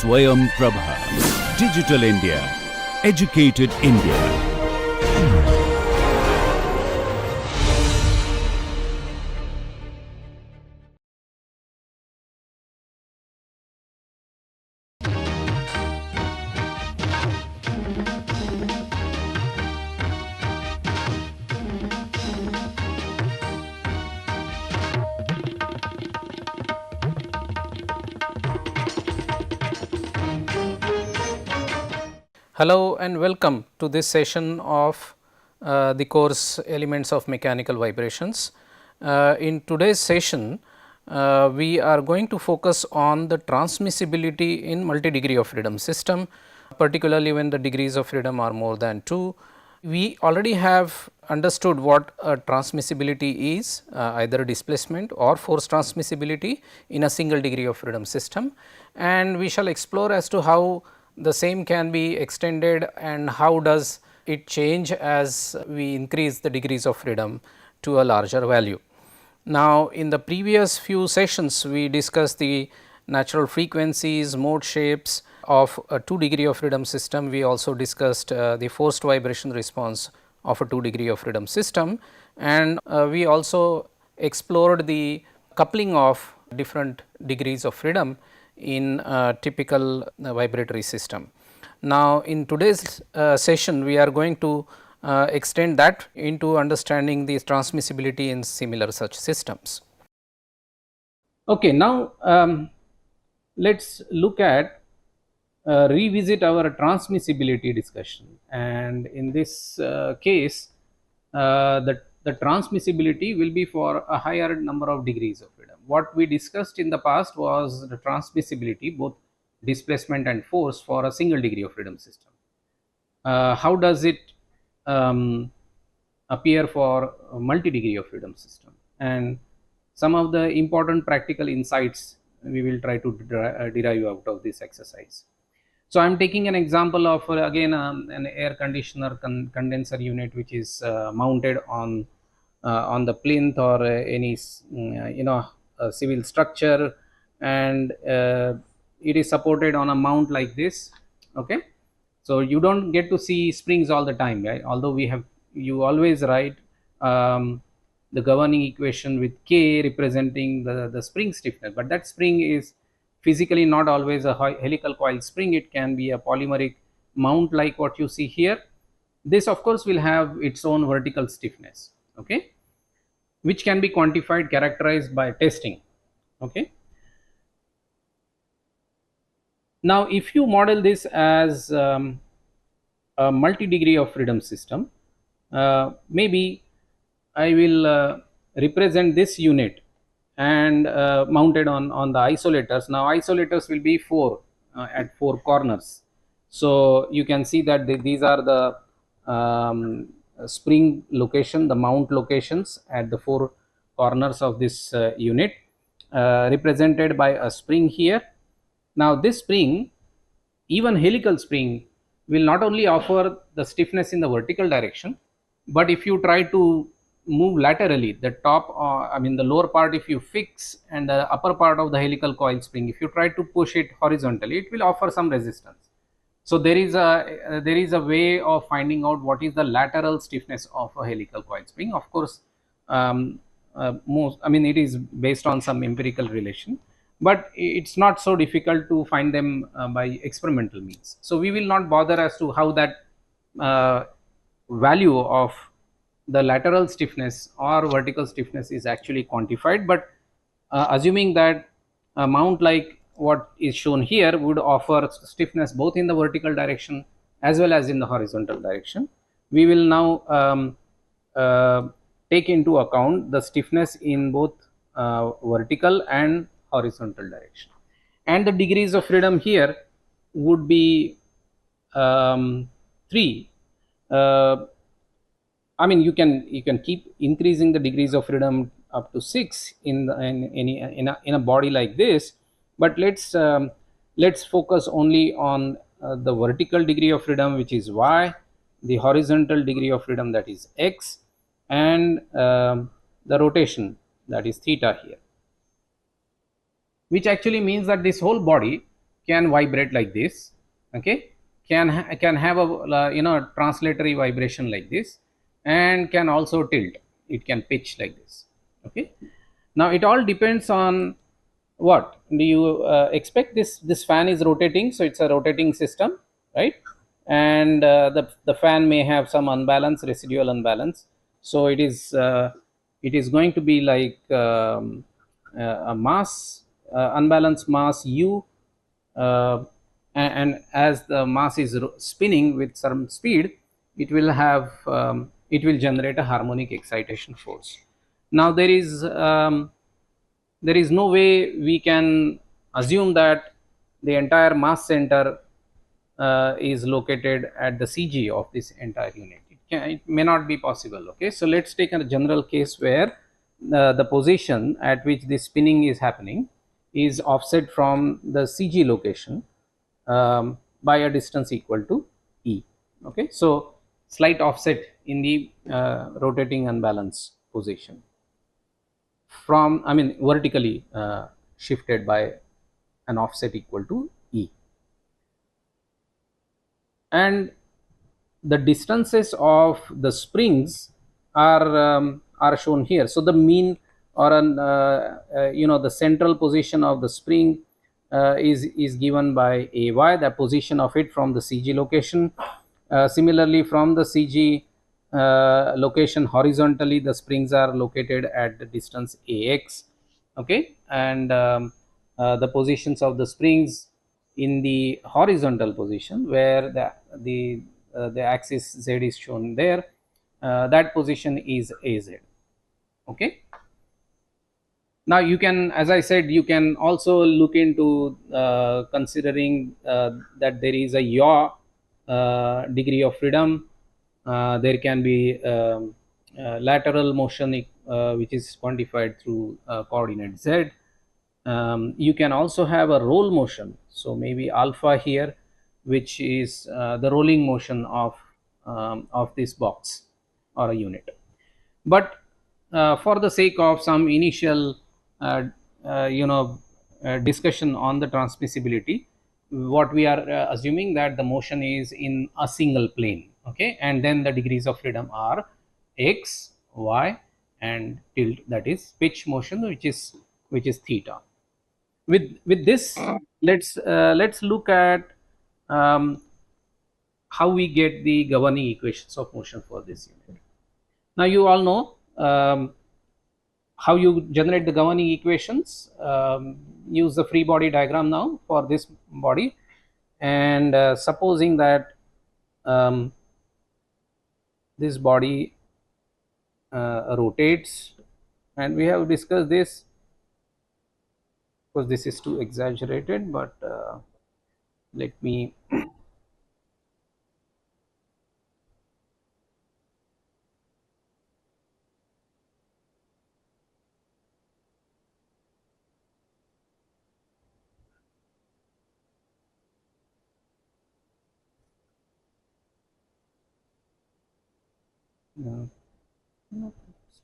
Swayam Prabha. Digital India. Educated India. Hello and welcome to this session of the course Elements of Mechanical Vibrations. In today's session, we are going to focus on the transmissibility in multi-degree of freedom system, particularly when the degrees of freedom are more than 2. We already have understood what a transmissibility is, either displacement or force transmissibility in a single degree of freedom system, and we shall explore as to how the same can be extended and how does it change as we increase the degrees of freedom to a larger value. Now, in the previous few sessions we discussed the natural frequencies, mode shapes of a 2 degree of freedom system. We also discussed the forced vibration response of a 2 degree of freedom system, and we also explored the coupling of different degrees of freedom in a typical vibratory system. Now, in today's session we are going to extend that into understanding the transmissibility in similar such systems. Okay, now let us look at revisit our transmissibility discussion, and in this case the transmissibility will be for a higher number of degrees of freedom. What we discussed in the past was the transmissibility, both displacement and force, for a single degree of freedom system. How does it appear for a multi-degree of freedom system, and some of the important practical insights we will try to derive out of this exercise. So, I am taking an example of again an air conditioner condenser unit which is mounted on the plinth or any civil structure, and it is supported on a mount like this. Okay, so you do not get to see springs all the time, right? Although you always write the governing equation with K representing the spring stiffness, but that spring is physically not always a helical coil spring. It can be a polymeric mount like what you see here. This of course will have its own vertical stiffness, okay, which can be quantified, characterized by testing. Okay. Now, if you model this as a multi-degree of freedom system, maybe I will represent this unit and mounted on the isolators. Now, isolators will be 4 at 4 corners. So, you can see that these are the spring location, the mount locations at the 4 corners of this unit, represented by a spring here. Now, this spring, even helical spring, will not only offer the stiffness in the vertical direction, but if you try to move laterally, the top the lower part if you fix, and the upper part of the helical coil spring, if you try to push it horizontally, it will offer some resistance. So, there is a way of finding out what is the lateral stiffness of a helical coil spring. Of course, it is based on some empirical relation, but it is not so difficult to find them by experimental means. So, we will not bother as to how that value of the lateral stiffness or vertical stiffness is actually quantified, but assuming that a mount like what is shown here would offer stiffness both in the vertical direction as well as in the horizontal direction, we will now take into account the stiffness in both vertical and horizontal direction, and the degrees of freedom here would be 3. You can keep increasing the degrees of freedom up to 6 in a body like this, but let's focus only on the vertical degree of freedom, which is y, the horizontal degree of freedom, that is x, and the rotation, that is theta here, which actually means that this whole body can vibrate like this, okay, can have a translatory vibration like this, and can also tilt, it can pitch like this, okay. Now it all depends on what do you expect. This fan is rotating, so it's a rotating system, right? And the fan may have some unbalance, residual unbalance, so it is going to be like a mass unbalanced mass u, uh, and as the mass is spinning with some speed, it will have it will generate a harmonic excitation force. Now there is no way we can assume that the entire mass center is located at the CG of this entire unit. It may not be possible, okay. So let's take a general case where the position at which the spinning is happening is offset from the CG location by a distance equal to E, okay. So slight offset in the rotating unbalance position from, I mean, vertically shifted by an offset equal to E, and the distances of the springs are shown here. So the mean, or an the central position of the spring is given by AY, the position of it from the CG location. Similarly, from the CG location horizontally, the springs are located at the distance AX, okay, and the positions of the springs in the horizontal position where the axis Z is shown there, that position is AZ, okay. Now you can, as I said, you can also look into considering that there is a yaw degree of freedom. There can be lateral motion which is quantified through coordinate Z. You can also have a roll motion, so maybe alpha here, which is the rolling motion of this box or a unit. But for the sake of some initial discussion on the transmissibility, what we are assuming that the motion is in a single plane, okay, and then the degrees of freedom are x, y, and tilt, that is pitch motion, which is theta. With this, let's look at how we get the governing equations of motion for this unit. Now you all know how you generate the governing equations. Use the free body diagram now for this body, and supposing that this body rotates, and we have discussed this because this is too exaggerated, but let me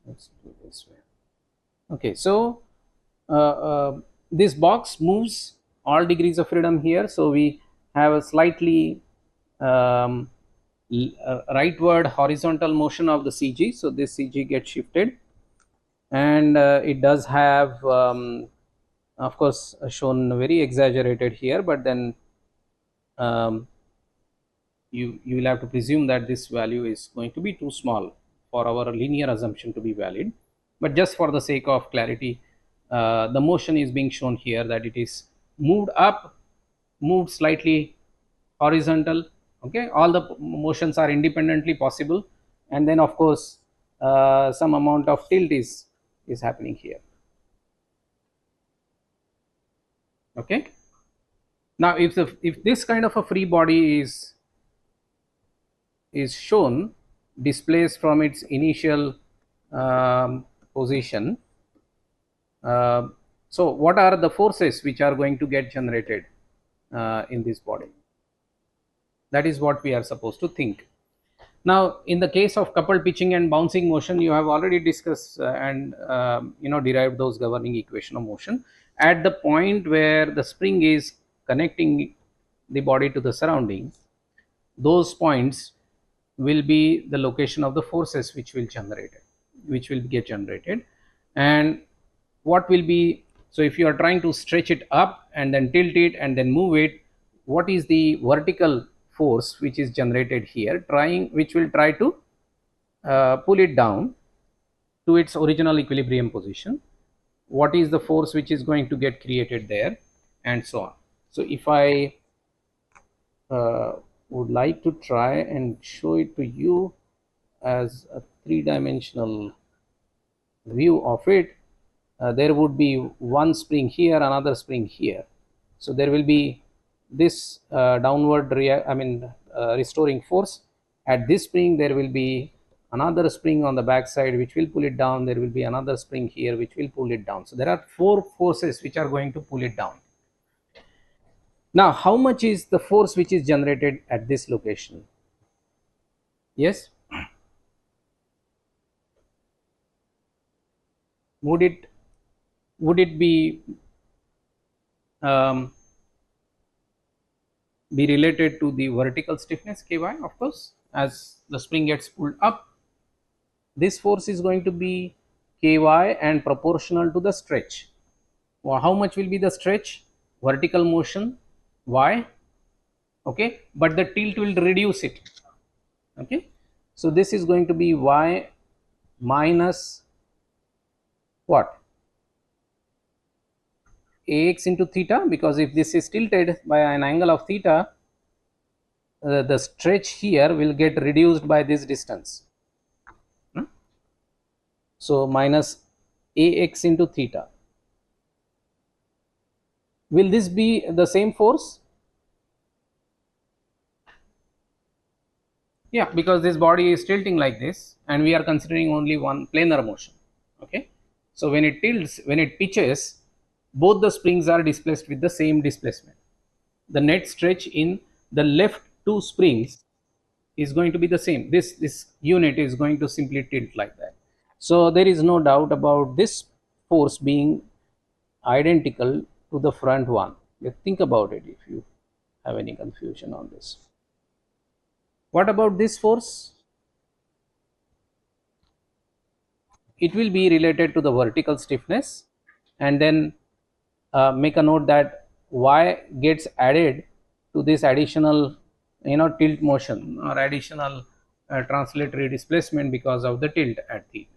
let's do this way. Okay, so this box moves all degrees of freedom here, so we have a slightly rightward horizontal motion of the CG, so this CG gets shifted, and it does have of course shown very exaggerated here, but then you will have to presume that this value is going to be too small for our linear assumption to be valid. But just for the sake of clarity, the motion is being shown here that it is moved up, moved slightly horizontal, okay. All the motions are independently possible, and then of course some amount of tilt is happening here, okay. Now if this kind of a free body is shown displaced from its initial position, so what are the forces which are going to get generated in this body? That is what we are supposed to think. Now in the case of coupled pitching and bouncing motion, you have already discussed and derived those governing equation of motion. At the point where the spring is connecting the body to the surrounding, those points will be the location of the forces which will get generated. And what will be, so if you are trying to stretch it up and then tilt it and then move it, what is the vertical force which is generated here, which will try to pull it down to its original equilibrium position? What is the force which is going to get created there, and so on. So if I would like to try and show it to you as a three-dimensional view of it, there would be one spring here, another spring here. So there will be this downward restoring force. At this spring there will be another spring on the back side which will pull it down. There will be another spring here which will pull it down. So there are four forces which are going to pull it down. Now how much is the force which is generated at this location? Yes, would it be related to the vertical stiffness ky? Of course, as the spring gets pulled up, this force is going to be ky and proportional to the stretch. Well, how much will be the stretch? Vertical motion y, okay, but the tilt will reduce it, okay. So this is going to be y minus what? Ax into theta, because if this is tilted by an angle of theta, the stretch here will get reduced by this distance. So minus Ax into theta. Will this be the same force? Yeah, because this body is tilting like this and we are considering only one planar motion, okay. So when it tilts, when it pitches, both the springs are displaced with the same displacement. The net stretch in the left two springs is going to be the same. This unit is going to simply tilt like that. So there is no doubt about this force being identical to the front one. You think about it if you have any confusion on this. What about this force? It will be related to the vertical stiffness, and then make a note that y gets added to this additional tilt motion or additional translatory displacement because of the tilt at the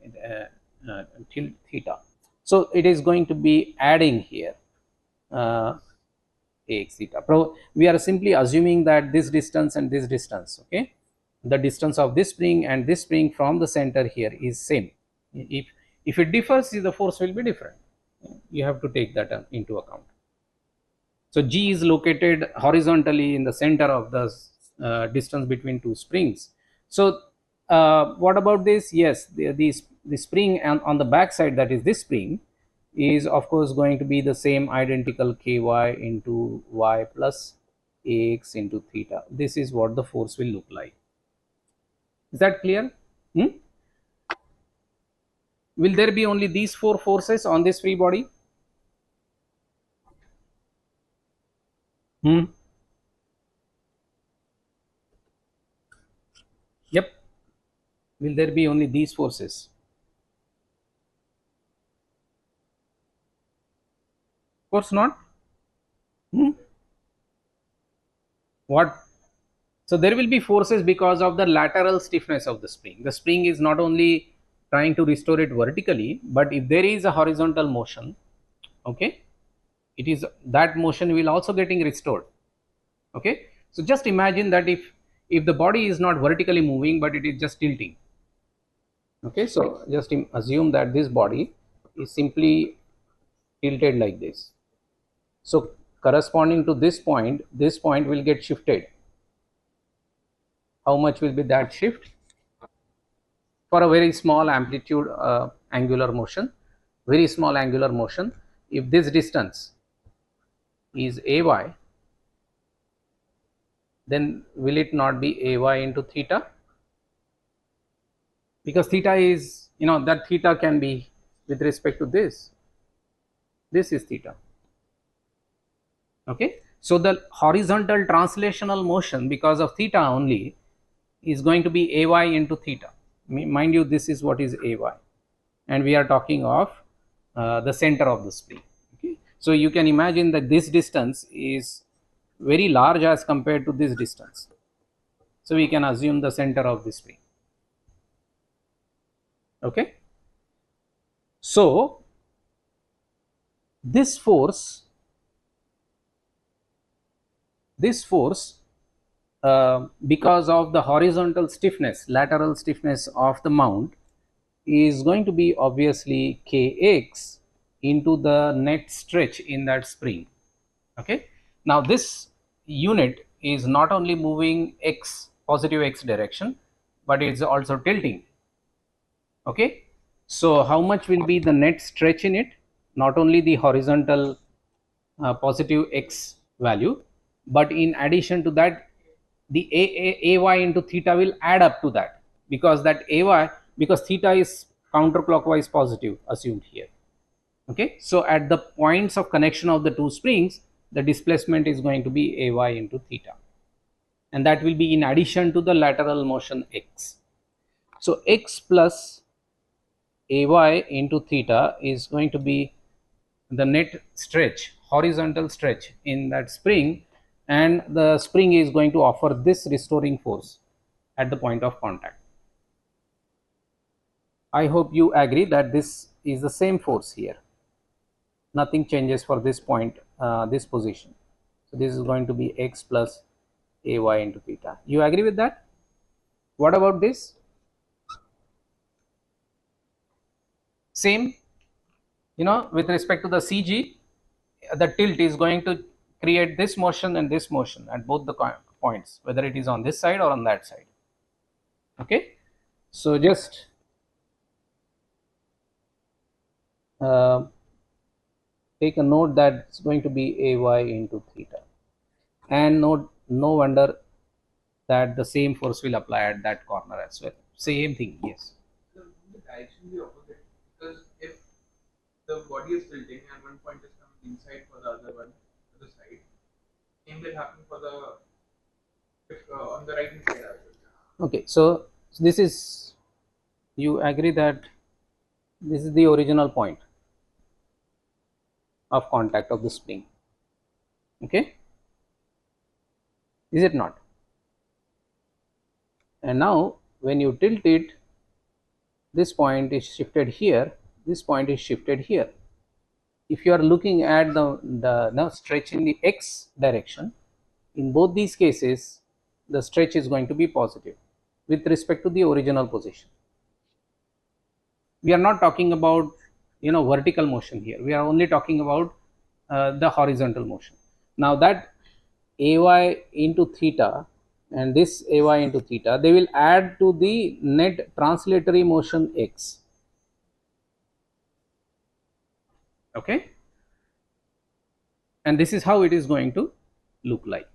tilt theta. So it is going to be adding here ax theta. We are simply assuming that this distance and this distance, okay, the distance of this spring and this spring from the center here is same. If it differs, the force will be different. You have to take that into account. So G is located horizontally in the center of the distance between two springs. So what about this? Yes, the spring on the back side, that is this spring, is of course going to be the same identical ky into y plus ax into theta. This is what the force will look like. Is that clear? Will there be only these four forces on this free body? Yep. Will there be only these forces? Of course not. What? So there will be forces because of the lateral stiffness of the spring. The spring is not only trying to restore it vertically, but if there is a horizontal motion, okay, it is that motion will also getting restored, okay. So just imagine that if the body is not vertically moving but it is just tilting, okay. So just assume that this body is simply tilted like this. So corresponding to this point will get shifted. How much will be that shift? For a very small amplitude angular motion, very small angular motion, if this distance is ay, then will it not be ay into theta? Because theta is, that theta can be with respect to this is theta, okay. So the horizontal translational motion because of theta only is going to be ay into theta. Mind you, this is what is ay, and we are talking of the center of the spring. Okay. So you can imagine that this distance is very large as compared to this distance. So we can assume the center of the spring. Okay. So this force because of the horizontal stiffness, lateral stiffness of the mount is going to be obviously kx into the net stretch in that spring. Okay. Now this unit is not only moving x, positive x direction, but it is also tilting. Okay. So how much will be the net stretch in it? Not only the horizontal positive x value, but in addition to that, the ay into theta will add up to that, because that ay, because theta is counterclockwise positive assumed here. Okay. So at the points of connection of the two springs, the displacement is going to be ay into theta, and that will be in addition to the lateral motion x. So x plus ay into theta is going to be the net stretch, horizontal stretch in that spring, and the spring is going to offer this restoring force at the point of contact. I hope you agree that this is the same force here. Nothing changes for this point, this position. So this is going to be x plus ay into theta. You agree with that? What about this? Same, with respect to the CG, the tilt is going to create this motion and this motion at both the points, whether it is on this side or on that side. Okay. So just take a note that it's going to be ay into theta, and no wonder that the same force will apply at that corner as well. Same thing. Yes. So the direction will be opposite, because if the body is tilting and one point is coming inside for the other one to the side, same will happen for the if on the right hand side as well. Okay. So this is, you agree that this is the original point of contact of the spring. Okay. Is it not? And now when you tilt it, this point is shifted here, this point is shifted here. If you are looking at the stretch in the x direction, in both these cases the stretch is going to be positive with respect to the original position. We are not talking about vertical motion here, we are only talking about the horizontal motion. Now that ay into theta and this ay into theta, they will add to the net translatory motion x. Okay. And this is how it is going to look like.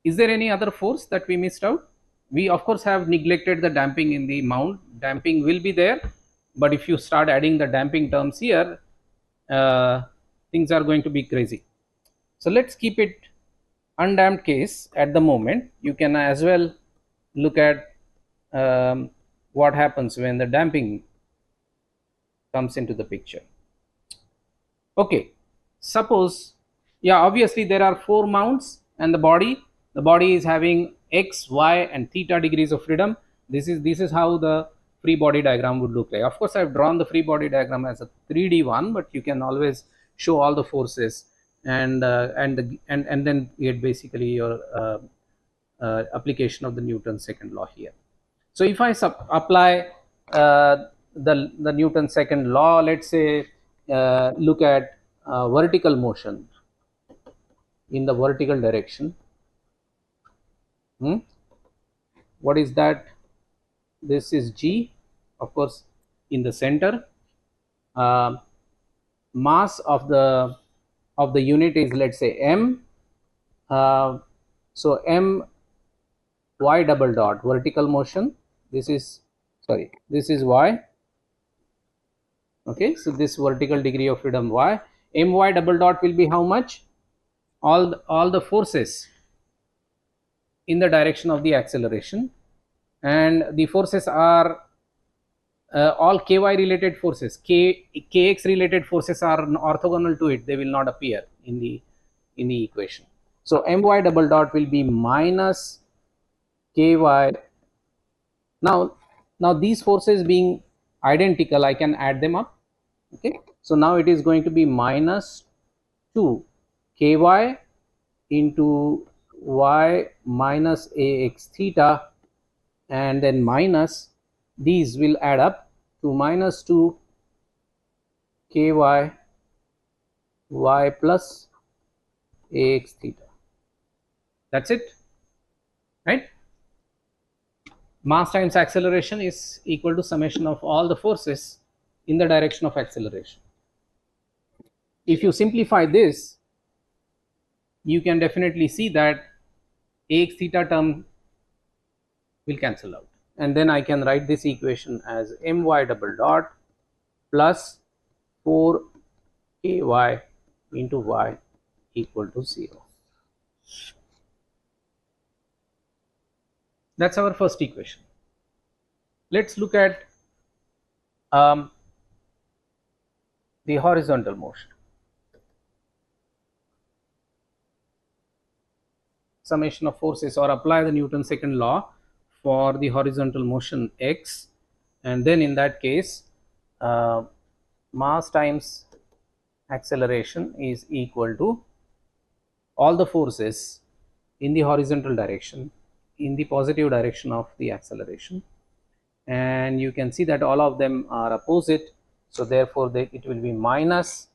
Is there any other force that we missed out? We of course have neglected the damping in the mount. Damping will be there, but if you start adding the damping terms here, things are going to be crazy. So let's keep it undamped case at the moment. You can as well look at what happens when the damping comes into the picture. Okay, suppose, yeah, obviously there are four mounts and the body is having x, y and theta degrees of freedom. This is how the free body diagram would look like. Of course, I have drawn the free body diagram as a 3D one, but you can always show all the forces and then get basically your application of the Newton's second law here. So if I apply the Newton's second law, let's say look at vertical motion in the vertical direction. What is that? This is g, of course, in the center. Mass of the unit is, let's say, m. So m y double dot vertical motion. This is y. Okay, so this vertical degree of freedom y, my double dot will be how much? all the forces in the direction of the acceleration, and the forces are all ky related forces. Kx related forces are orthogonal to it, they will not appear in the equation. So my double dot will be minus ky. Now these forces being identical, I can add them up. Okay, so now it is going to be minus 2 ky into y minus ax theta, and then minus, these will add up to minus 2 ky y plus ax theta. That's it, right? Mass times acceleration is equal to summation of all the forces in the direction of acceleration. If you simplify this, you can definitely see that ax theta term will cancel out, and then I can write this equation as my double dot plus 4 ky into y equal to 0. That's our first equation. Let's look at the horizontal motion. Summation of forces, or apply the Newton's second law for the horizontal motion x, and then in that case mass times acceleration is equal to all the forces in the horizontal direction in the positive direction of the acceleration, and you can see that all of them are opposite, so therefore it will be minus,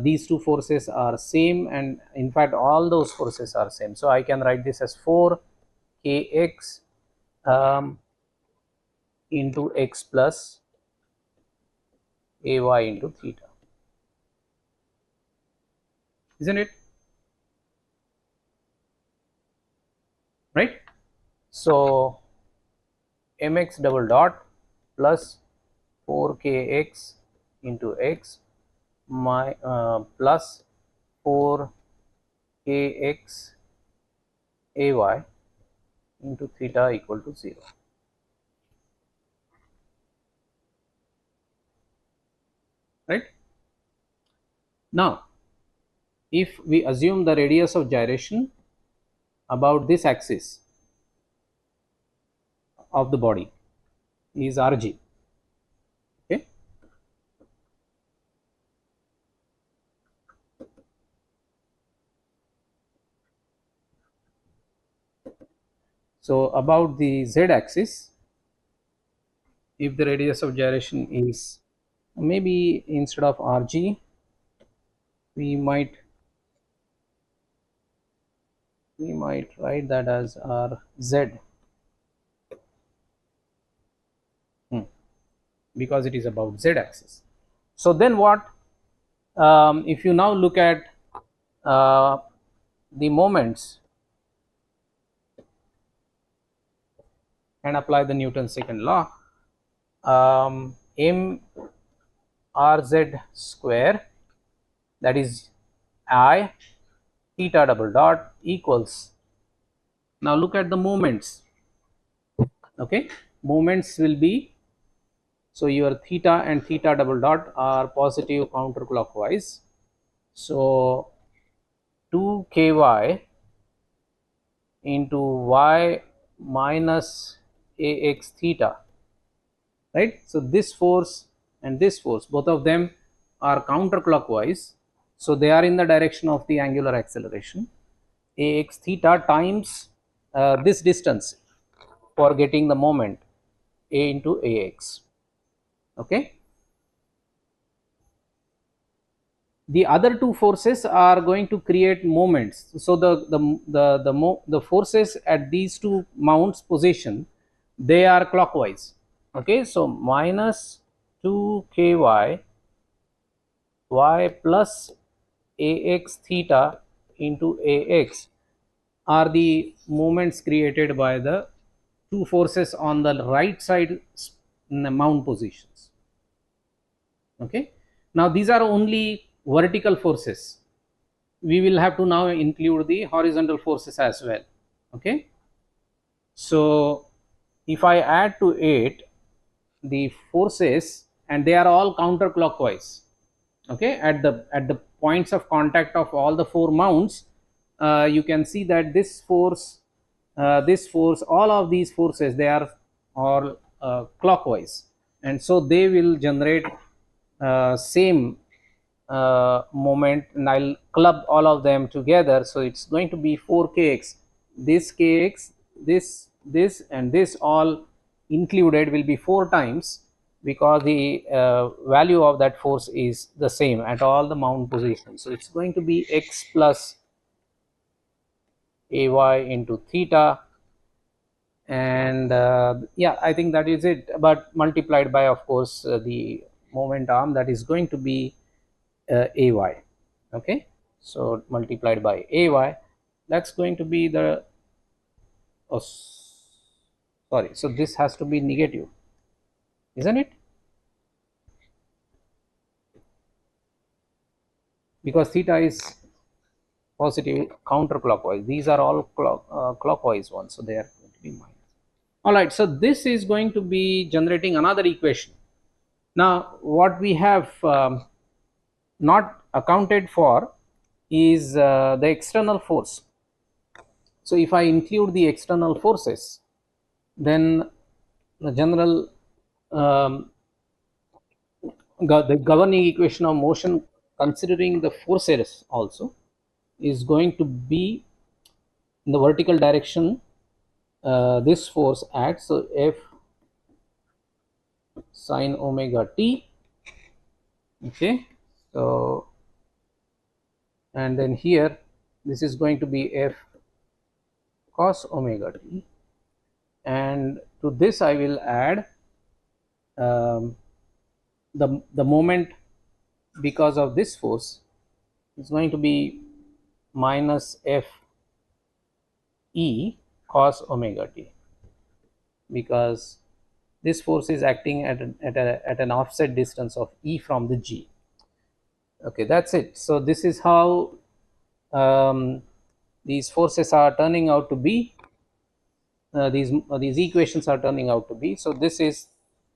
these two forces are same, and in fact all those forces are same, so I can write this as 4 kx into x plus ay into theta, isn't it? Right? So mx double dot plus 4 kx into x plus 4 kx ay into theta equal to 0. Right? Now, if we assume the radius of gyration about this axis of the body is rg, okay, so about the z axis, if the radius of gyration is, maybe instead of rg we might write that as rz, because it is about z axis. So then what, if you now look at the moments and apply the Newton's second law, m rz square, that is I theta double dot equals, now look at the moments, okay, moments will be, so your theta and theta double dot are positive counterclockwise, so 2 ky into y minus ax theta, right? So this force and this force, both of them are counterclockwise, so they are in the direction of the angular acceleration. Ax theta times this distance for getting the moment, a into ax, okay. The other two forces are going to create moments, so the forces at these two mounts position, they are clockwise, okay. So minus 2 ky y plus ax theta into ax are the moments created by the two forces on the right side mount positions, okay. Now these are only vertical forces, we will have to now include the horizontal forces as well. Okay, so if I add to it the forces, and they are all counterclockwise, okay, at the points of contact of all the four mounts, you can see that this force, all of these forces, they are all clockwise, and so they will generate same moment, and I'll club all of them together. So it's going to be 4kx, this kx, this and this all included will be 4 times, because the value of that force is the same at all the mount positions. So it's going to be x plus ay into theta, and yeah, I think that is it, but multiplied by, of course, the moment arm, that is going to be ay. Okay, so multiplied by ay, that's going to be the, oh sorry, so this has to be negative, isn't it? Because theta is positive counterclockwise, these are all clockwise ones, so they are going to be minus. All right, so this is going to be generating another equation. Now what we have not accounted for is the external force. So if I include the external forces, then the general the governing equation of motion, considering the forces also, is going to be in the vertical direction. This force acts, so F sine omega t. Okay, so and then here this is going to be F cos omega t, and to this I will add the moment because of this force is going to be minus F e cos omega t, because this force is acting at an offset distance of e from the g. Okay, that's it. So this is how these forces are turning out to be, these equations are turning out to be. So this is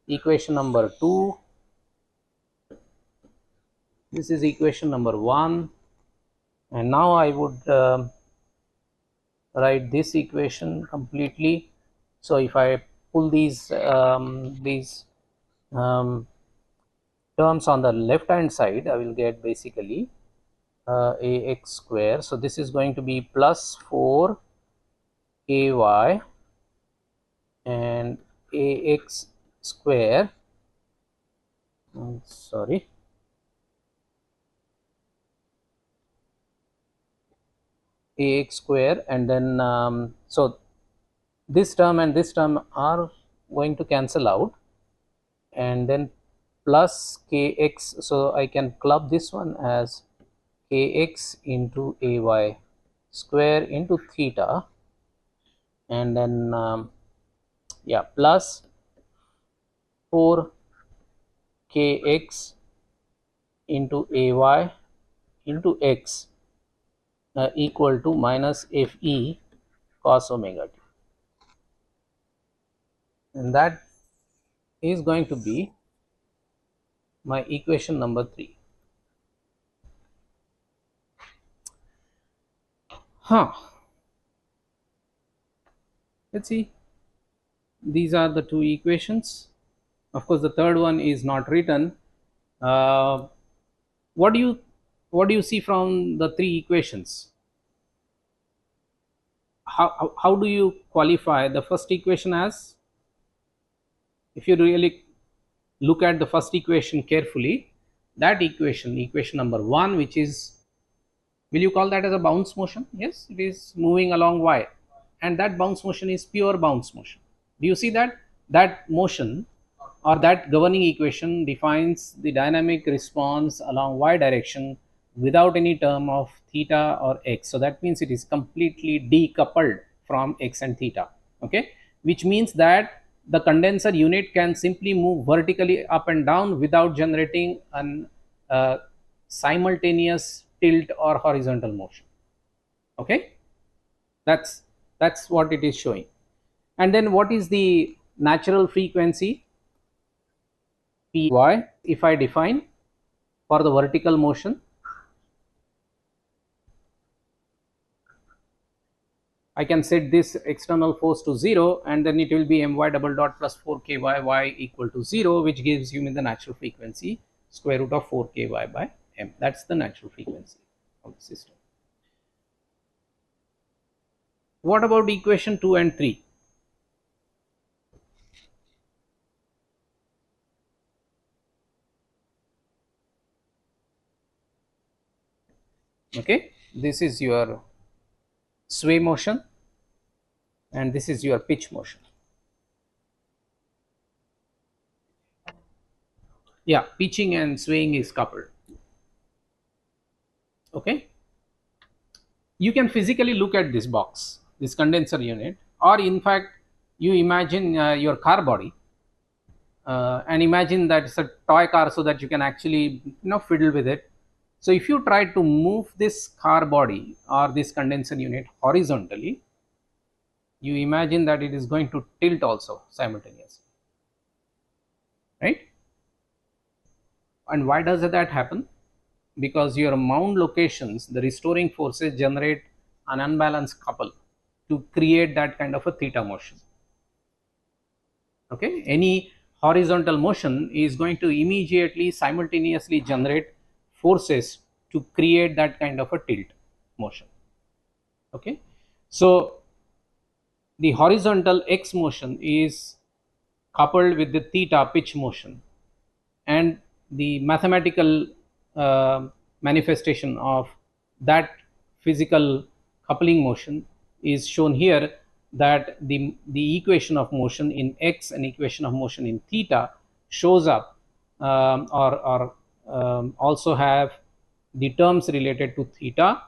equation number 2, this is equation number 1, and now I would write this equation completely. So if I pull these terms on the left hand side, I will get basically ax square. So this is going to be plus 4 ay and ax square, sorry, ax square, and then so this term and this term are going to cancel out, and then plus kx, so I can club this one as kx into ay square into theta, and then yeah, plus 4 kx into ay into x equal to minus fe cos omega t, and that is going to be my equation number 3. Let's see, these are the two equations. Of course the third one is not written. What do you see from the three equations? How do you qualify the first equation as? If you really look at the first equation carefully, that equation number 1, which is, will you call that as a bounce motion? Yes, it is moving along y, and that bounce motion is pure bounce motion. Do you see that? That motion or that governing equation defines the dynamic response along y direction without any term of theta or x. So that means it is completely decoupled from x and theta. Okay, which means that the condenser unit can simply move vertically up and down without generating an simultaneous tilt or horizontal motion. Okay, that's what it is showing. And then what is the natural frequency? Py. If I define for the vertical motion, I can set this external force to 0, and then it will be my double dot plus 4ky y equal to 0, which gives you the natural frequency square root of 4ky by m. That's the natural frequency of the system. What about equation 2 and 3? Okay, this is your sway motion and this is your pitch motion. Yeah, pitching and swaying is coupled. Okay, you can physically look at this box, this condenser unit, or in fact you imagine your car body and imagine that it's a toy car, so that you can actually fiddle with it. So if you try to move this car body or this condenser unit horizontally, you imagine that it is going to tilt also simultaneously, right? And why does that happen? Because your mound locations, the restoring forces generate an unbalanced couple to create that kind of a theta motion. Okay, any horizontal motion is going to immediately simultaneously generate forces to create that kind of a tilt motion. Okay, so the horizontal x motion is coupled with the theta pitch motion, and the mathematical manifestation of that physical coupling motion is shown here, that the equation of motion in x and equation of motion in theta shows up or also have the terms related to theta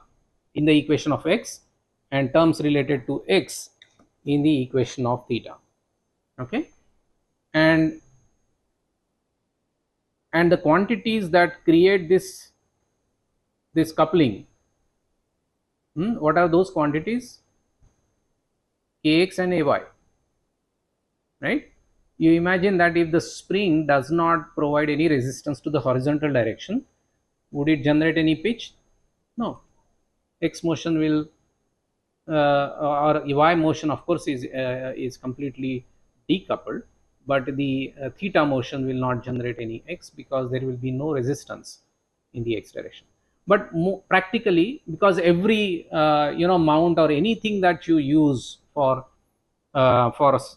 in the equation of x and terms related to x in the equation of theta. Okay, and the quantities that create this coupling, what are those quantities? Kx and Ay, right? You imagine that if the spring does not provide any resistance to the horizontal direction, would it generate any pitch? No. X motion will or Y motion of course is completely decoupled, but the theta motion will not generate any x because there will be no resistance in the x direction. But practically, because every mount or anything that you use for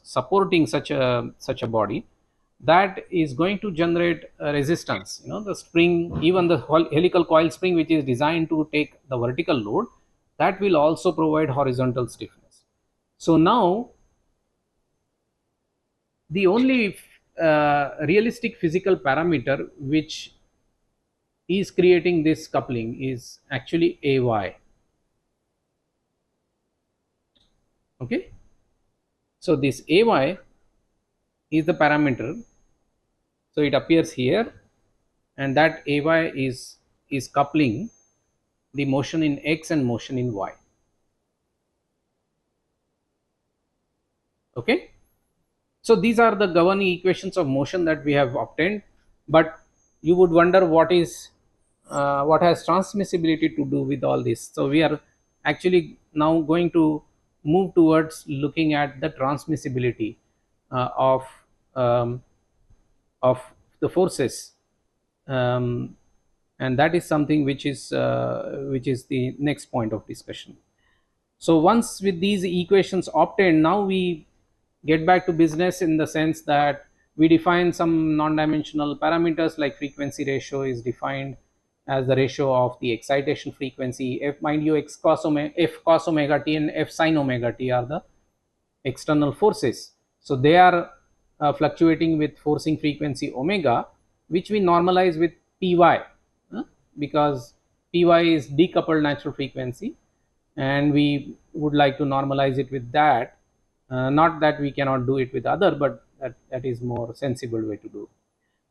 supporting such a body, that is going to generate resistance. The spring, even the helical coil spring, which is designed to take the vertical load, that will also provide horizontal stiffness. So now the only realistic physical parameter which is creating this coupling is actually Ay. Okay, so this Ay is the parameter, so it appears here, and that Ay is coupling the motion in x and motion in y. Okay, so these are the governing equations of motion that we have obtained, but you would wonder what has transmissibility to do with all this. So we are actually now going to move towards looking at the transmissibility of the forces, and that is something which is the next point of discussion. So once with these equations obtained, now we get back to business, in the sense that we define some non-dimensional parameters, like frequency ratio is defined as the ratio of the excitation frequency. F, mind you, f cos omega t and f sin omega t are the external forces. So they are fluctuating with forcing frequency omega, which we normalize with py, because py is decoupled natural frequency, and we would like to normalize it with that. Not that we cannot do it with other, but that is more sensible way to do.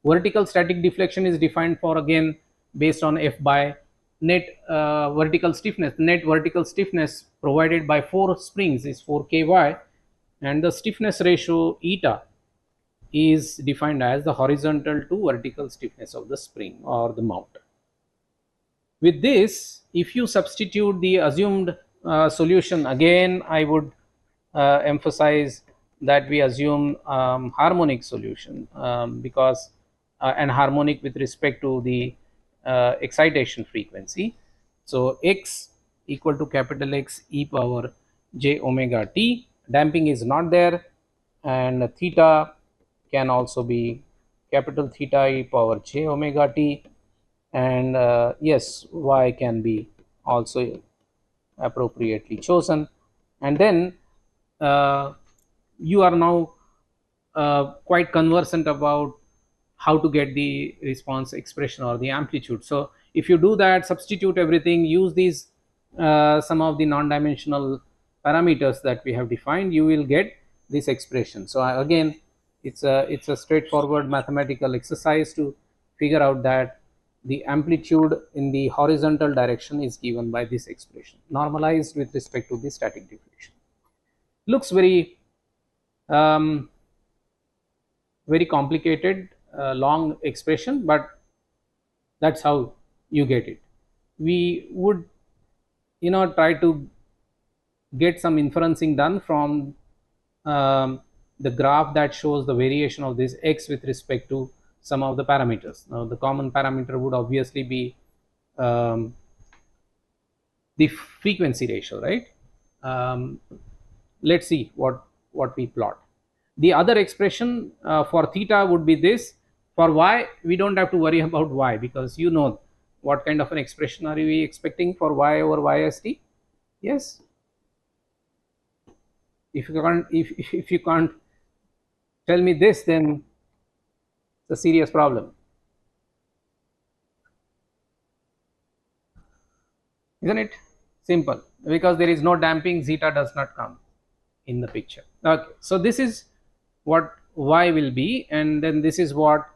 Vertical static deflection is defined for, again, based on f by net vertical stiffness. Net vertical stiffness provided by 4 springs is 4 ky, and the stiffness ratio eta is defined as the horizontal to vertical stiffness of the spring or the mount. With this, if you substitute the assumed solution, again I would emphasize that we assume harmonic solution, because and harmonic with respect to the excitation frequency. So x equal to capital X e power j omega t, damping is not there, and theta can also be capital theta e power j omega t, and yes, y can be also appropriately chosen. And then you are now quite conversant about how to get the response expression or the amplitude. So if you do that, substitute everything, use these some of the non-dimensional parameters that we have defined, you will get this expression. So again, it's a straightforward mathematical exercise to figure out that the amplitude in the horizontal direction is given by this expression, normalized with respect to the static deflection. Looks very very complicated, long expression, but that's how you get it. We would try to get some inferencing done from the graph that shows the variation of this x with respect to some of the parameters. Now the common parameter would obviously be the frequency ratio, right? Let's see what we plot. The other expression for theta would be this. For y, we don't have to worry about y, because you know what kind of an expression are we expecting for y over yst. Yes, if you can't tell me this, then it's a serious problem, isn't it? Simple, because there is no damping, zeta does not come in the picture. Okay, so this is what y will be, and then this is what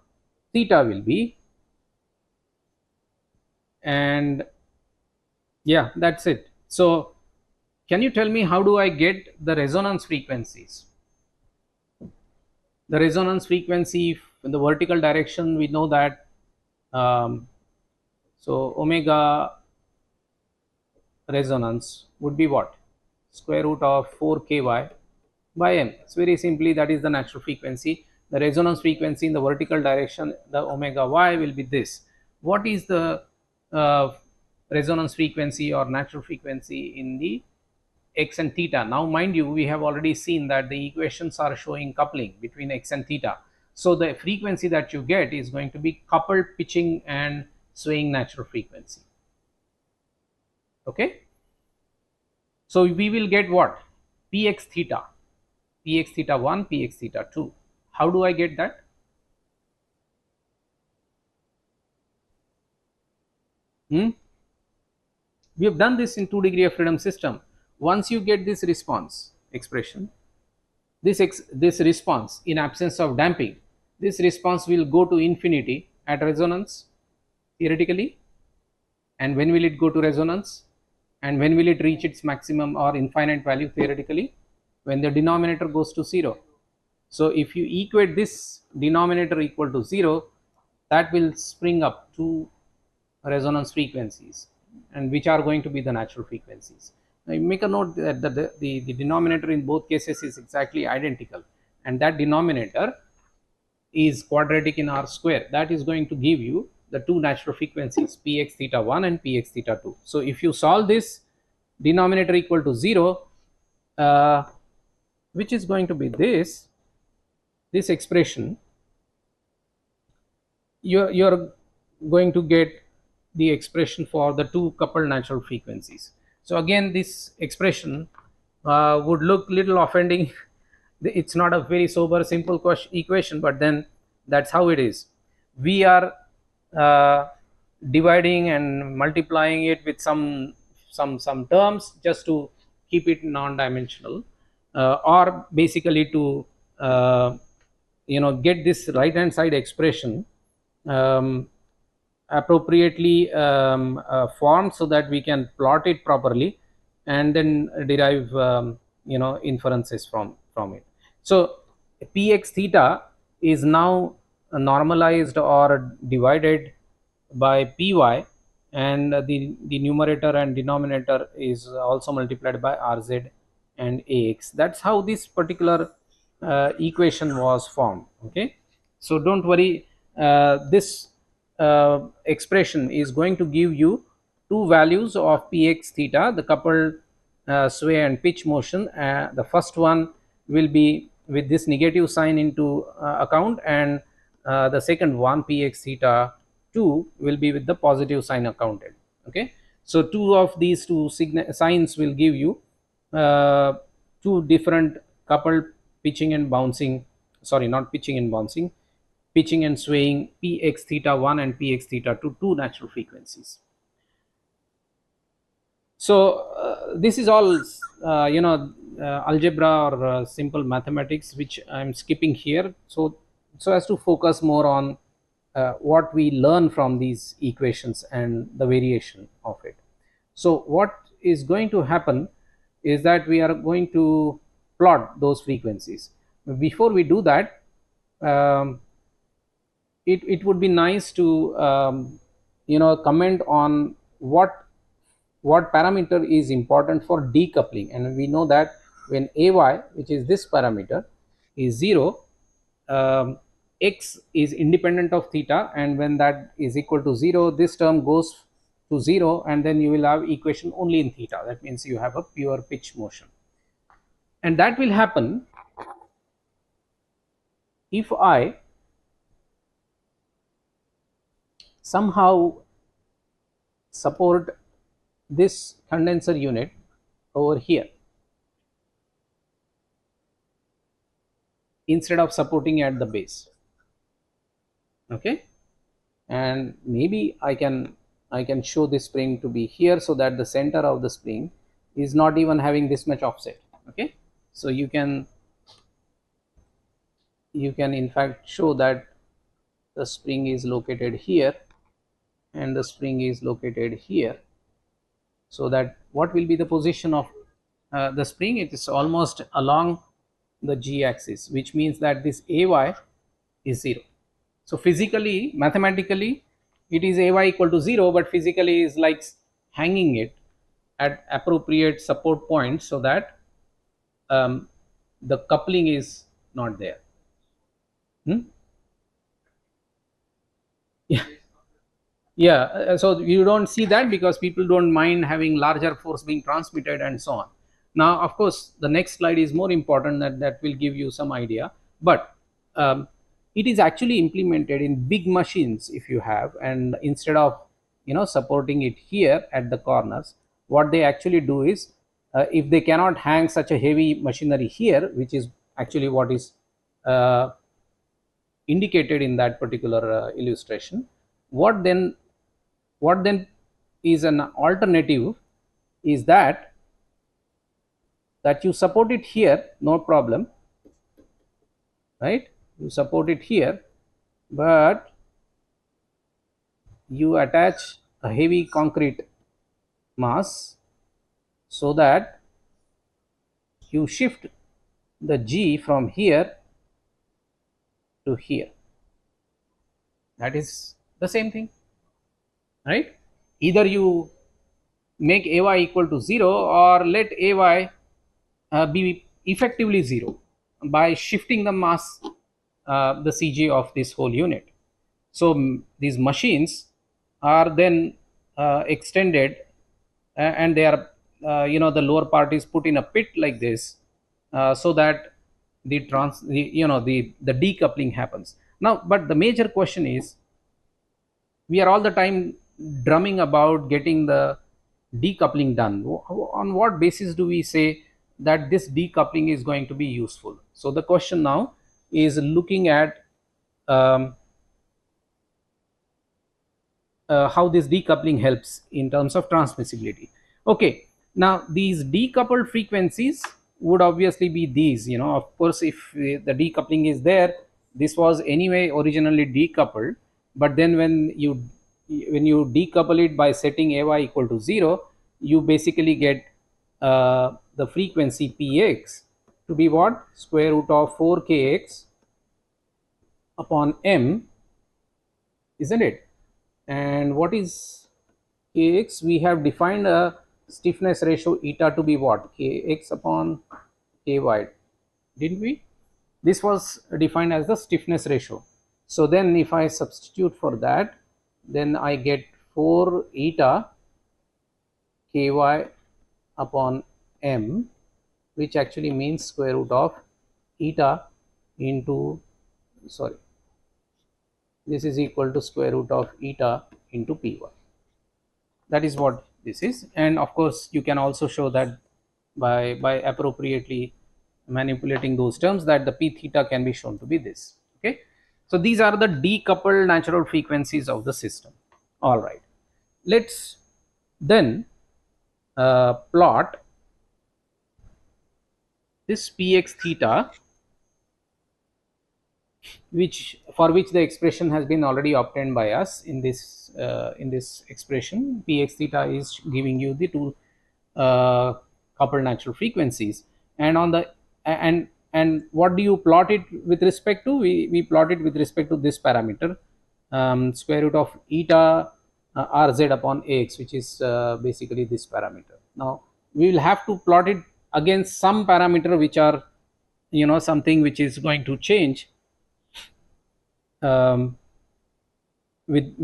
theta will be, and yeah, that's it. So can you tell me how do I get the resonance frequencies? The resonance frequency in the vertical direction, we know that so omega resonance would be what? Square root of 4 ky by m. It's very simply, that is the natural frequency. The resonance frequency in the vertical direction, the omega y, will be this. What is the resonance frequency or natural frequency in the x and theta? Now mind you, we have already seen that the equations are showing coupling between x and theta. So the frequency that you get is going to be coupled pitching and swaying natural frequency. Okay, so we will get what? Px theta, px theta 1, px theta 2. How do I get that? We have done this in 2 degree of freedom system. Once you get this response expression, this response in absence of damping, this response will go to infinity at resonance theoretically. And when will it go to resonance? And when will it reach its maximum or infinite value theoretically? When the denominator goes to 0. So if you equate this denominator equal to 0, that will spring up 2 resonance frequencies, and which are going to be the natural frequencies. Now you make a note that the denominator in both cases is exactly identical, and that denominator is quadratic in r square. That is going to give you the 2 natural frequencies, px theta 1 and px theta 2. So if you solve this denominator equal to 0, which is going to be this expression, you're going to get the expression for the 2 coupled natural frequencies. So again, this expression would look little offending. It's not a very sober simple equation, but then that's how it is. We are dividing and multiplying it with some terms just to keep it non-dimensional, or basically to get this right hand side expression appropriately formed so that we can plot it properly and then derive inferences from it. So px theta is now normalized or divided by py, and the numerator and denominator is also multiplied by rz and ax. That's how this particular equation was formed. Okay, so don't worry, this expression is going to give you two values of px theta, the coupled sway and pitch motion. The first one will be with this negative sign into account, and the second one px theta 2 will be with the positive sign accounted. Okay, so two of these two signs will give you two different coupled pitching and bouncing, sorry, not pitching and bouncing, pitching and swaying px theta 1 and px theta 2, two natural frequencies. So this is all algebra or simple mathematics, which I'm skipping here, so as to focus more on what we learn from these equations and the variation of it. So what is going to happen is that we are going to plot those frequencies. Before we do that, it would be nice to comment on what parameter is important for decoupling. And we know that when ay, which is this parameter, is 0, x is independent of theta, and when that is equal to 0, this term goes to 0, and then you will have equation only in theta. That means you have a pure pitch motion, and that will happen if I somehow support this condenser unit over here instead of supporting at the base. Okay, and maybe I can show this spring to be here, so that the center of the spring is not even having this much offset. Okay, so you can in fact show that the spring is located here and the spring is located here, so that what will be the position of the spring? It is almost along the g axis, which means that this ay is 0. So physically, mathematically, it is ay equal to 0, but physically is like hanging it at appropriate support points, so that the coupling is not there. Yeah, so you don't see that because people don't mind having larger force being transmitted and so on. Now, of course, the next slide is more important, that will give you some idea, but it is actually implemented in big machines if you have, and instead of supporting it here at the corners, what they actually do is, if they cannot hang such a heavy machinery here, which is actually what is indicated in that particular illustration, what then is an alternative is that you support it here, no problem, right? You support it here, but you attach a heavy concrete mass so that you shift the g from here to here. That is the same thing, right? Either you make ay equal to 0, or let ay be effectively 0 by shifting the mass, the cg of this whole unit. So these machines are then extended, and they are the lower part is put in a pit like this, so that the decoupling happens. Now, but the major question is, we are all the time drumming about getting the decoupling done. On what basis do we say that this decoupling is going to be useful? So the question now is looking at how this decoupling helps in terms of transmissibility. Okay, now these decoupled frequencies would obviously be these. Of course, if the decoupling is there, this was anyway originally decoupled, but then when you when you decouple it by setting Ay equal to 0, you basically get the frequency Px to be what? Square root of 4kx upon m, isn't it? And what is kx? We have defined a stiffness ratio eta to be what? Kx upon ky, didn't we? This was defined as the stiffness ratio. So then if I substitute for that, then I get 4 eta ky upon m, which actually means square root of eta into, sorry, this is equal to square root of eta into py. That is what this is. And of course you can also show that by appropriately manipulating those terms, that the p theta can be shown to be this. Okay, so these are the decoupled natural frequencies of the system. All right, let's then plot this px theta, which for which the expression has been already obtained by us in this expression. Px theta is giving you the two coupled natural frequencies, and on the and what do you plot it with respect to? We plot it with respect to this parameter, square root of eta rz upon ax, which is basically this parameter. Now we will have to plot it against some parameter which are, you know, something which is going to change with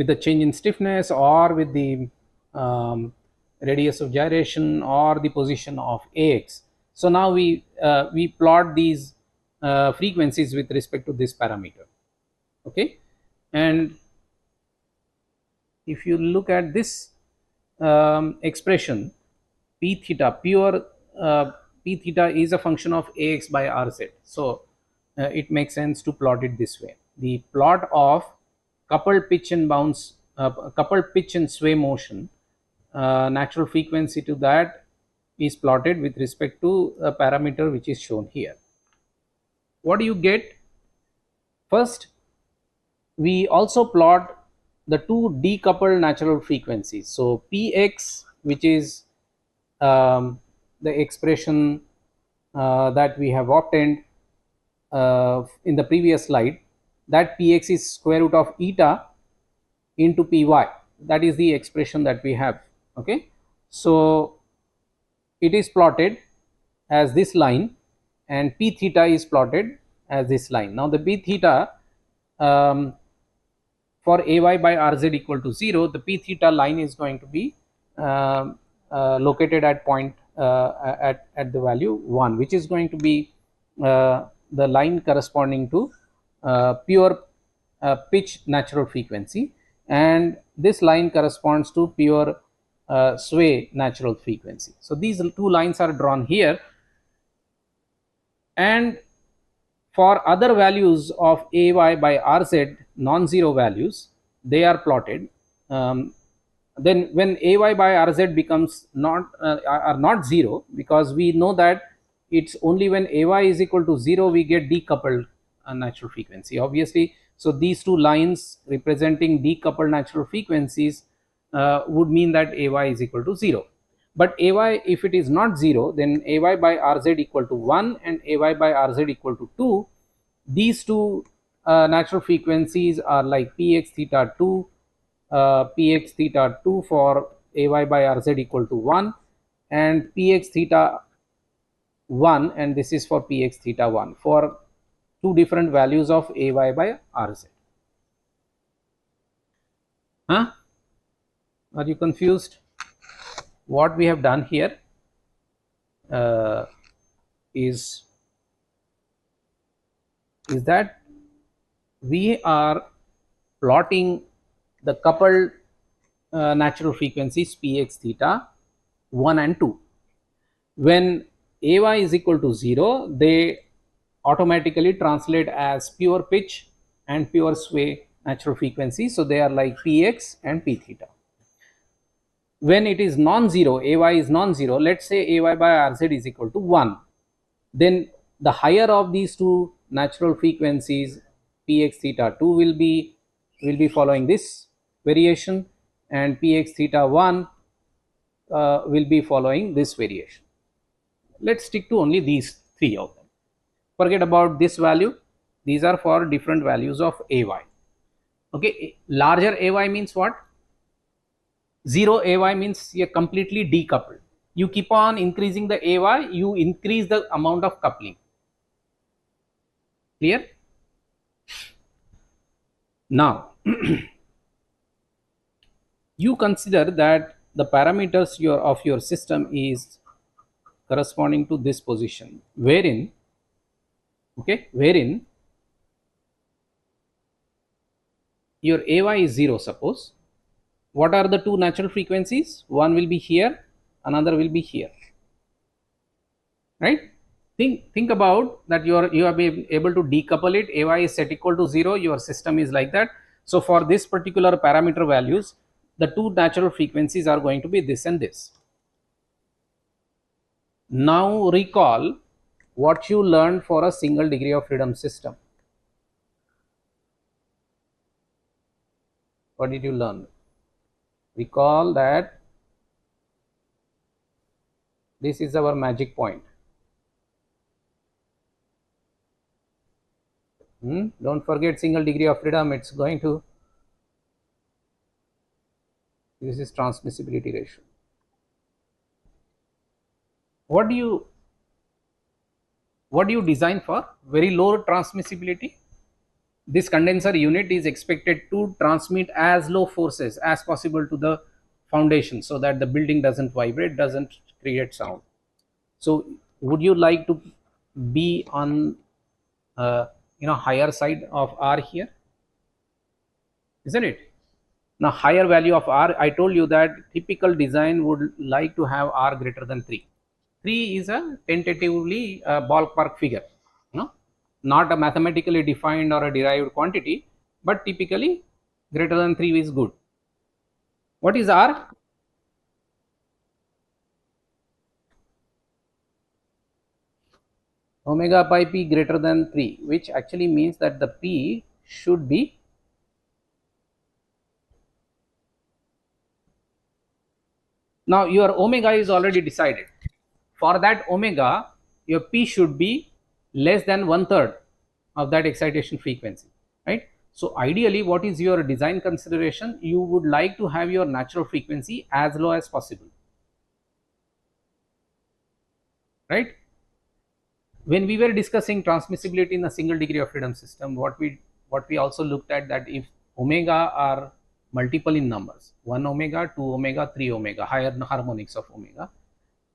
the change in stiffness, or with the radius of gyration, or the position of ax. So now we plot these frequencies with respect to this parameter. Okay, and if you look at this expression, p theta, pure p theta is a function of ax by rz. So it makes sense to plot it this way. The plot of coupled pitch and bounce, coupled pitch and sway motion, natural frequency to that is plotted with respect to a parameter which is shown here. What do you get? First, we also plot the two decoupled natural frequencies. So px, which is the expression that we have obtained in the previous slide, that px is square root of eta into py. That is the expression that we have. Okay, so it is plotted as this line, and p theta is plotted as this line. Now the p theta, for ay by rz equal to 0, the p theta line is going to be located at point at the value 1, which is going to be the line corresponding to pure pitch natural frequency, and this line corresponds to pure sway natural frequency. So these two lines are drawn here, and for other values of ay by rz, non-zero values, they are plotted. Then when ay by rz becomes are not 0, because we know that it's only when ay is equal to 0 we get decoupled natural frequency, obviously. So these two lines representing decoupled natural frequencies would mean that ay is equal to 0. But ay, if it is not 0, then ay by rz equal to 1 and ay by rz equal to 2. These two natural frequencies are like px theta 2, px theta 2 for ay by rz equal to 1, and px theta 1, and this is for px theta 1 for two different values of ay by rz. Huh? Are you confused? What we have done here is that we are plotting the coupled natural frequencies px theta 1 and 2. When ay is equal to 0, they automatically translate as pure pitch and pure sway natural frequency. So they are like px and p theta. When it is non-zero, ay is non-zero, let's say ay by rz is equal to 1, then the higher of these two natural frequencies, px theta 2 will be following this variation, and px theta 1 will be following this variation. Let's stick to only these three of them. Forget about this value. These are for different values of ay. Okay, larger ay means what? 0 ay means you're completely decoupled. You keep on increasing the ay, you increase the amount of coupling. Clear? Now you consider that the parameters of your system is corresponding to this position, wherein your ay is 0. Suppose, what are the two natural frequencies? One will be here, another will be here, right? Think about that. You have been able to decouple it. Ay is set equal to 0. Your system is like that. So for this particular parameter values, the two natural frequencies are going to be this and this. Now recall what you learned for a single degree of freedom system. What did you learn? Recall that this is our magic point. Don't forget single degree of freedom. It's going to, this is transmissibility ratio. What do you design for? Very low transmissibility. This condenser unit is expected to transmit as low forces as possible to the foundation, so that the building doesn't vibrate, doesn't create sound. So would you like to be on higher side of R here, isn't it? Now higher value of R, I told you that typical design would like to have R greater than 3. 3 is a tentatively ballpark figure, not a mathematically defined or a derived quantity, but typically greater than 3 is good. What is R? Omega pi p greater than 3, which actually means that the p should be now your omega is already decided. For that omega, your p should be less than 1/3 of that excitation frequency, right? So ideally, what is your design consideration? You would like to have your natural frequency as low as possible, right? When we were discussing transmissibility in a single degree of freedom system, what we also looked at, that if omega are multiple in numbers, 1 omega, 2 omega, 3 omega, higher harmonics of omega,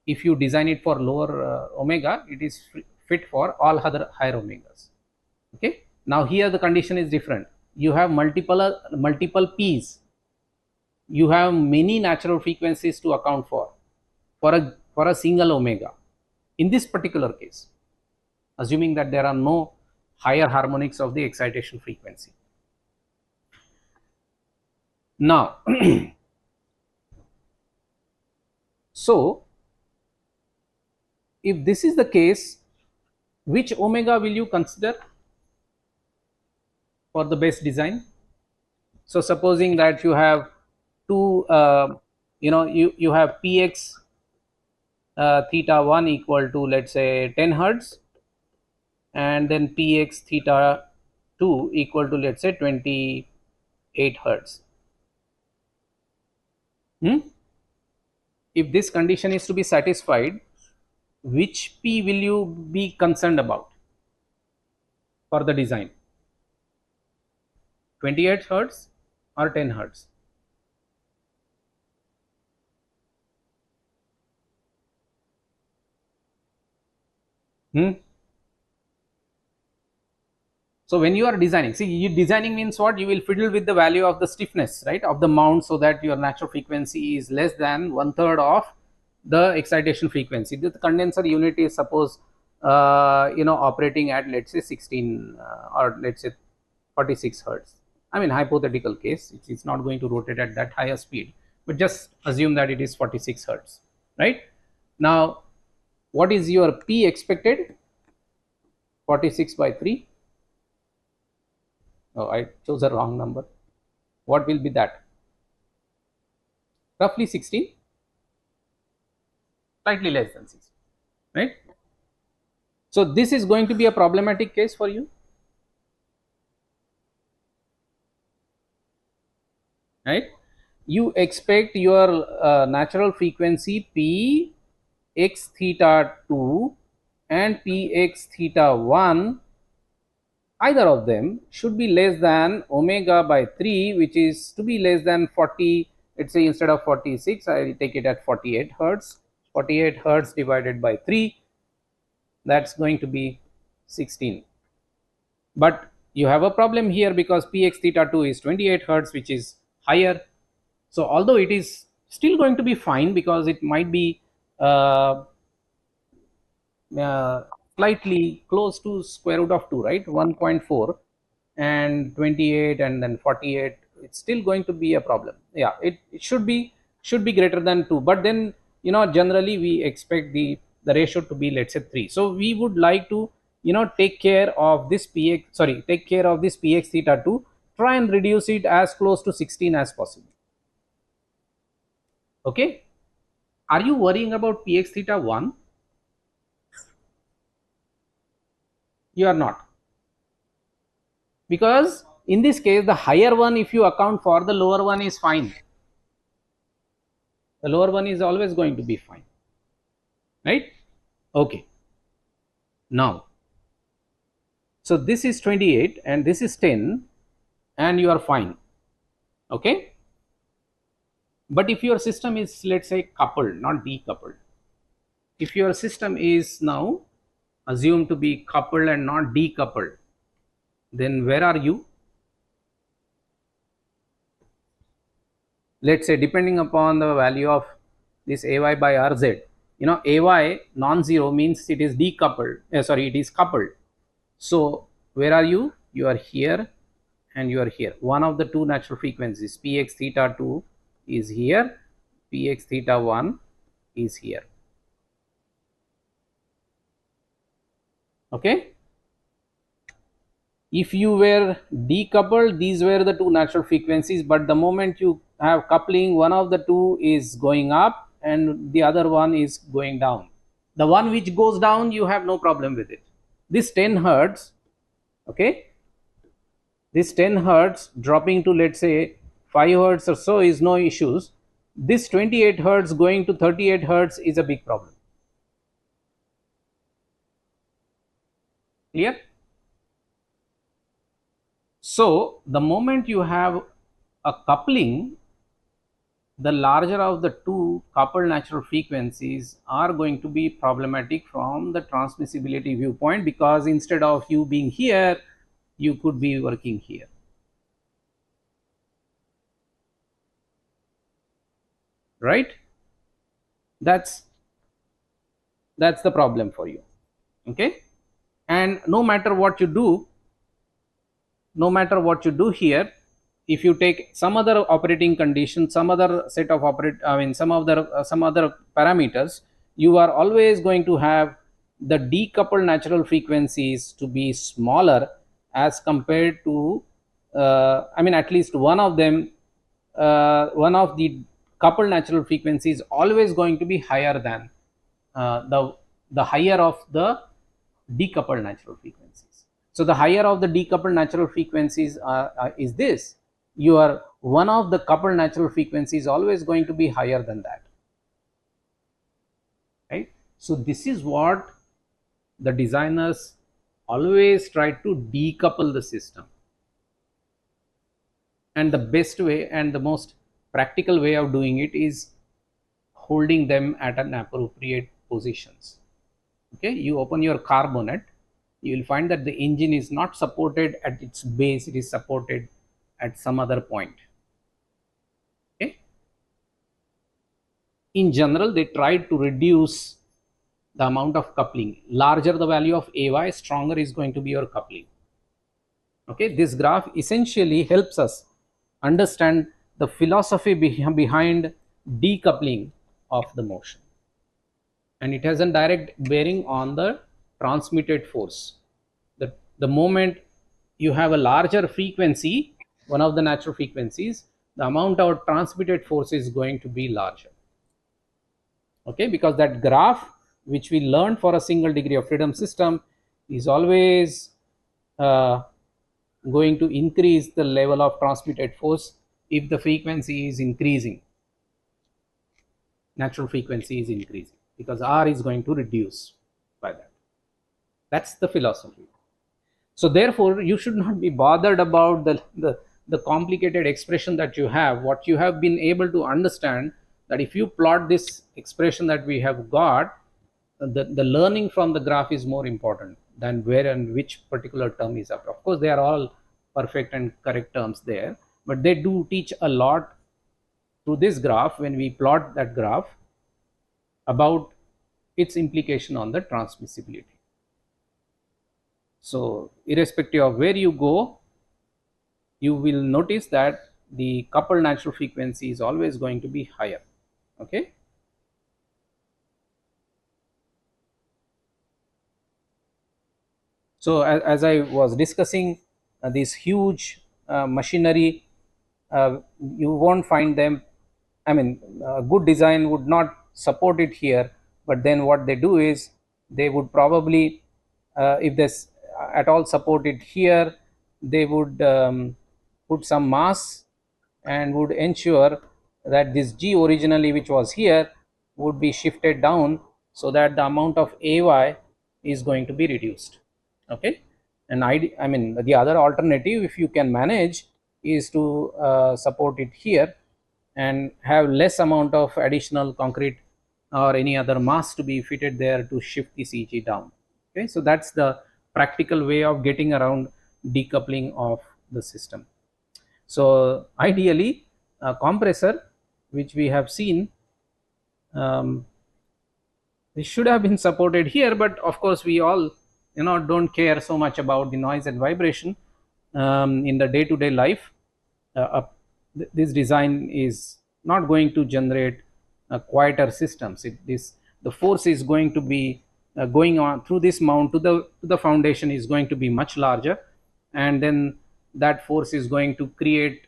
if you design it for lower omega, it is fit for all other higher omegas. Okay, now here the condition is different. You have multiple p's, you have many natural frequencies to account for a single omega. In this particular case, assuming that there are no higher harmonics of the excitation frequency. Now so if this is the case, which omega will you consider for the best design? So supposing that you have two you have px theta 1 equal to, let's say, 10 hertz, and then px theta 2 equal to, let's say, 28 hertz. If this condition is to be satisfied, which p will you be concerned about for the design? 28 hertz or 10 hertz? So when you are designing, see, designing means what? You will fiddle with the value of the stiffness, right, of the mount, so that your natural frequency is less than 1/3 of the excitation frequency. The condenser unit is, suppose, operating at, let's say, 16 or let's say 46 hertz. I mean, hypothetical case, it is not going to rotate at that higher speed, but just assume that it is 46 hertz, right? Now, what is your P expected? 46 by 3. Oh, I chose a wrong number. What will be that? roughly 16, slightly less than 16, right? So this is going to be a problematic case for you, right? You expect your natural frequency p x theta 2 and p x theta 1, either of them should be less than omega by 3, which is to be less than 40. Let's say instead of 46, I will take it at 48 hertz. 48 hertz divided by 3, that's going to be 16. But you have a problem here because px theta 2 is 28 hertz, which is higher. So although it is still going to be fine because it might be uh, uh, slightly close to square root of 2, right? 1.4 and 28 and then 48, it's still going to be a problem. Yeah, it should be greater than 2, but then generally we expect the ratio to be, let's say, 3. So we would like to take care of this px theta 2, try and reduce it as close to 16 as possible. Okay, are you worrying about px theta 1? You are not, because in this case the higher one, if you account for, the lower one is fine. The lower one is always going to be fine, right? Okay, now so this is 28 and this is 10 and you are fine. Okay, but if your system is, let's say, coupled, not decoupled, if your system is now assumed to be coupled and not decoupled, then where are you? Let's say, depending upon the value of this ay by rz, ay non-zero means it is decoupled, it is coupled. So where are you? You are here and you are here. One of the two natural frequencies, px theta 2 is here, px theta 1 is here. Okay, if you were decoupled, these were the two natural frequencies, but the moment you have coupling, one of the two is going up and the other one is going down. The one which goes down, you have no problem with it. This 10 hertz, okay, this 10 hertz dropping to, let's say, 5 hertz or so is no issues. This 28 hertz going to 38 hertz is a big problem. Clear? So the moment you have a coupling, the larger of the two coupled natural frequencies are going to be problematic from the transmissibility viewpoint, because instead of you being here, you could be working here. Right? That's the problem for you. Okay, and no matter what you do here, if you take some other operating condition, some other set of some other parameters, you are always going to have the decoupled natural frequencies to be smaller as compared to at least one of them, one of the coupled natural frequencies always going to be higher than the higher of the decoupled natural frequencies. So the higher of the decoupled natural frequencies is this, your one of the coupled natural frequencies is always going to be higher than that, right? So this is what the designers always try to decouple the system, and the best way and the most practical way of doing it is holding them at an appropriate positions. Okay, you open your car bonnet, you will find that the engine is not supported at its base, it is supported at some other point. Okay, in general they tried to reduce the amount of coupling. Larger the value of ay, stronger is going to be your coupling. Okay, this graph essentially helps us understand the philosophy behind decoupling of the motion, and it has a direct bearing on the transmitted force. The moment you have a larger frequency, one of the natural frequencies, the amount of transmitted force is going to be larger. Okay, because that graph which we learned for a single degree of freedom system is always going to increase the level of transmitted force if the frequency is increasing, natural frequency is increasing, because R is going to reduce by that. That's the philosophy. So therefore you should not be bothered about the complicated expression that you have. What you have been able to understand, that if you plot this expression that we have got, the learning from the graph is more important than where and which particular term is up. Of course they are all perfect and correct terms there, but they do teach a lot through this graph when we plot that graph about its implication on the transmissibility. So irrespective of where you go, you will notice that the coupled natural frequency is always going to be higher. Okay. So as I was discussing, this huge machinery, you won't find them, I mean good design would not support it here, but then what they do is they would probably, if this at all support it here, they would put some mass and would ensure that this G originally which was here would be shifted down, so that the amount of AY is going to be reduced. Okay. And I mean the other alternative, if you can manage, is to support it here and have less amount of additional concrete or any other mass to be fitted there to shift the CG down. Okay. So that's the practical way of getting around decoupling of the system. So ideally a compressor, which we have seen, this should have been supported here, but of course we all don't care so much about the noise and vibration in the day-to-day life. This design is not going to generate quieter systems. The force is going to be going on through this mount to the foundation is going to be much larger, and then that force is going to create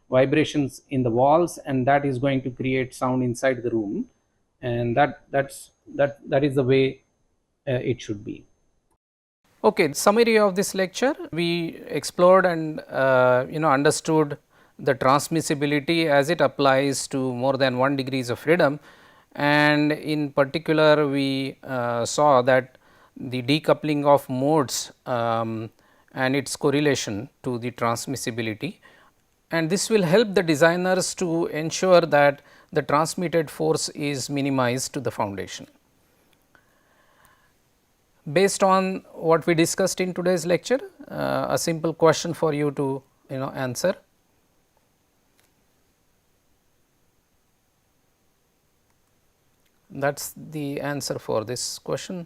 vibrations in the walls, and that is going to create sound inside the room, and that is the way it should be. Okay, summary of this lecture, we explored and understood the transmissibility as it applies to more than 1 degrees of freedom, and in particular we saw that the decoupling of modes and its correlation to the transmissibility, and this will help the designers to ensure that the transmitted force is minimized to the foundation. Based on what we discussed in today's lecture, a simple question for you to answer. That is the answer for this question.